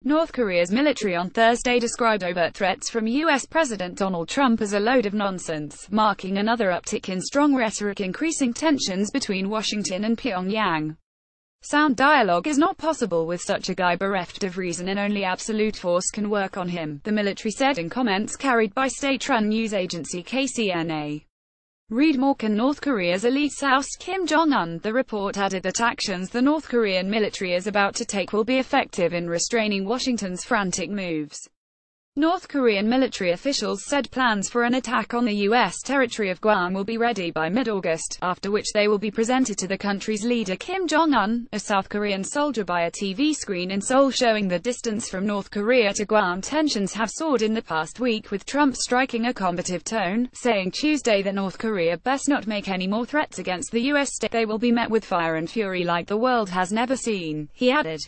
North Korea's military on Thursday described overt threats from U.S. President Donald Trump as a load of nonsense, marking another uptick in strong rhetoric, increasing tensions between Washington and Pyongyang. Sound dialogue is not possible with such a guy bereft of reason, and only absolute force can work on him, the military said in comments carried by state-run news agency KCNA. Read more. Can North Korea's elites oust Kim Jong-un? The report added that actions the North Korean military is about to take will be effective in restraining Washington's frantic moves. North Korean military officials said plans for an attack on the U.S. territory of Guam will be ready by mid-August, after which they will be presented to the country's leader Kim Jong-un, a South Korean soldier, by a TV screen in Seoul showing the distance from North Korea to Guam. Tensions have soared in the past week, with Trump striking a combative tone, saying Tuesday that North Korea best not make any more threats against the U.S. state. They will be met with fire and fury like the world has never seen, he added.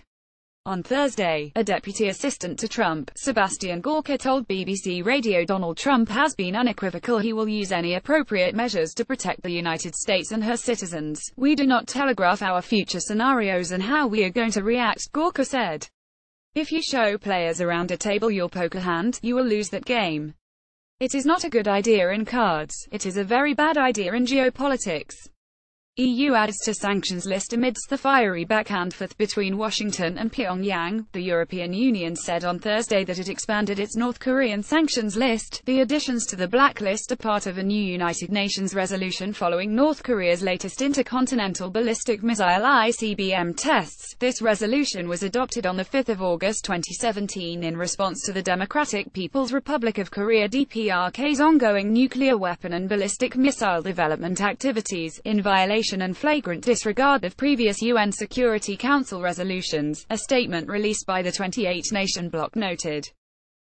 On Thursday, a deputy assistant to Trump, Sebastian Gorka, told BBC Radio Donald Trump has been unequivocal he will use any appropriate measures to protect the United States and her citizens. We do not telegraph our future scenarios and how we are going to react, Gorka said. If you show players around a table your poker hand, you will lose that game. It is not a good idea in cards. It is a very bad idea in geopolitics. EU adds to sanctions list amidst the fiery back-and-forth between Washington and Pyongyang. The European Union said on Thursday that it expanded its North Korean sanctions list. The additions to the blacklist are part of a new United Nations resolution following North Korea's latest intercontinental ballistic missile ICBM tests. This resolution was adopted on 5 August 2017 in response to the Democratic People's Republic of Korea DPRK's ongoing nuclear weapon and ballistic missile development activities, in violation and flagrant disregard of previous UN Security Council resolutions, a statement released by the 28-nation bloc noted.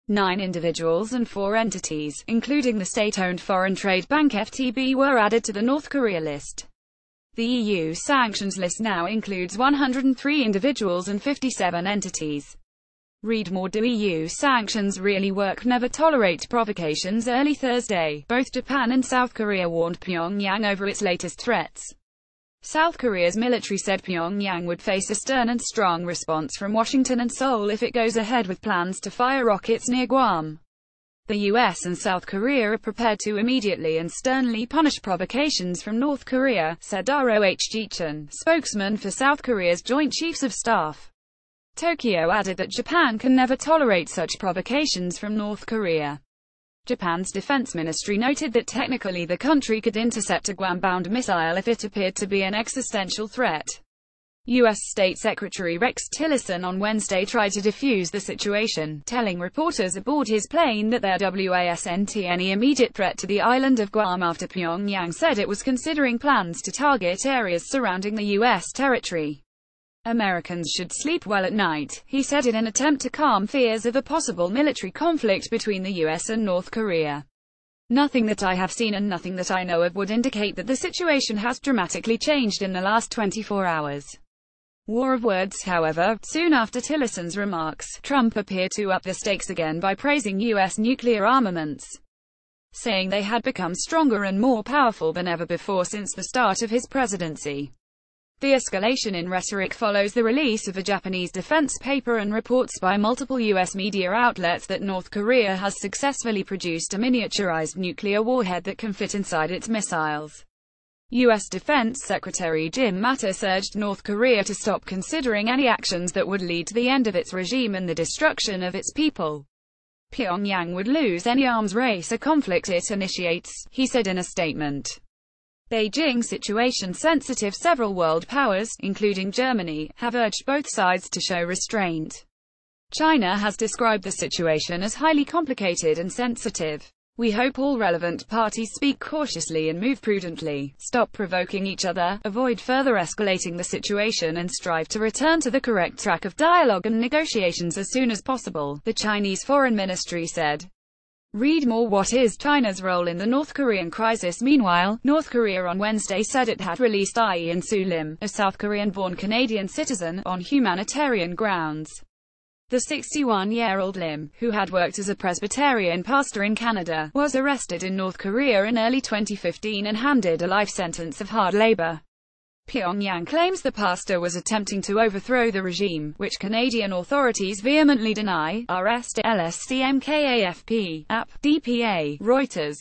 9 individuals and 4 entities, including the state-owned foreign trade bank FTB, were added to the North Korea list. The EU sanctions list now includes 103 individuals and 57 entities. Read more. Do EU sanctions really work? Never tolerate provocations. Early Thursday, both Japan and South Korea warned Pyongyang over its latest threats. South Korea's military said Pyongyang would face a stern and strong response from Washington and Seoul if it goes ahead with plans to fire rockets near Guam. The US and South Korea are prepared to immediately and sternly punish provocations from North Korea, said Roh Ji-chun, spokesman for South Korea's Joint Chiefs of Staff. Tokyo added that Japan can never tolerate such provocations from North Korea. Japan's defense ministry noted that technically the country could intercept a Guam-bound missile if it appeared to be an existential threat. U.S. State Secretary Rex Tillerson on Wednesday tried to defuse the situation, telling reporters aboard his plane that there wasn't any immediate threat to the island of Guam after Pyongyang said it was considering plans to target areas surrounding the U.S. territory. Americans should sleep well at night, he said in an attempt to calm fears of a possible military conflict between the US and North Korea. Nothing that I have seen and nothing that I know of would indicate that the situation has dramatically changed in the last 24 hours. War of words. However, soon after Tillerson's remarks, Trump appeared to up the stakes again by praising US nuclear armaments, saying they had become stronger and more powerful than ever before since the start of his presidency. The escalation in rhetoric follows the release of a Japanese defense paper and reports by multiple U.S. media outlets that North Korea has successfully produced a miniaturized nuclear warhead that can fit inside its missiles. U.S. Defense Secretary Jim Mattis urged North Korea to stop considering any actions that would lead to the end of its regime and the destruction of its people. Pyongyang would lose any arms race or conflict it initiates, he said in a statement. Beijing situation sensitive. Several world powers, including Germany, have urged both sides to show restraint. China has described the situation as highly complicated and sensitive. We hope all relevant parties speak cautiously and move prudently, stop provoking each other, avoid further escalating the situation and strive to return to the correct track of dialogue and negotiations as soon as possible, the Chinese Foreign Ministry said. Read more. What is China's role in the North Korean crisis? Meanwhile, North Korea on Wednesday said it had released Aung San Suu Lim, a South Korean-born Canadian citizen, on humanitarian grounds. The 61-year-old Lim, who had worked as a Presbyterian pastor in Canada, was arrested in North Korea in early 2015 and handed a life sentence of hard labor. Pyongyang claims the pastor was attempting to overthrow the regime, which Canadian authorities vehemently deny. RST LSCMKAFP, AP, DPA, Reuters.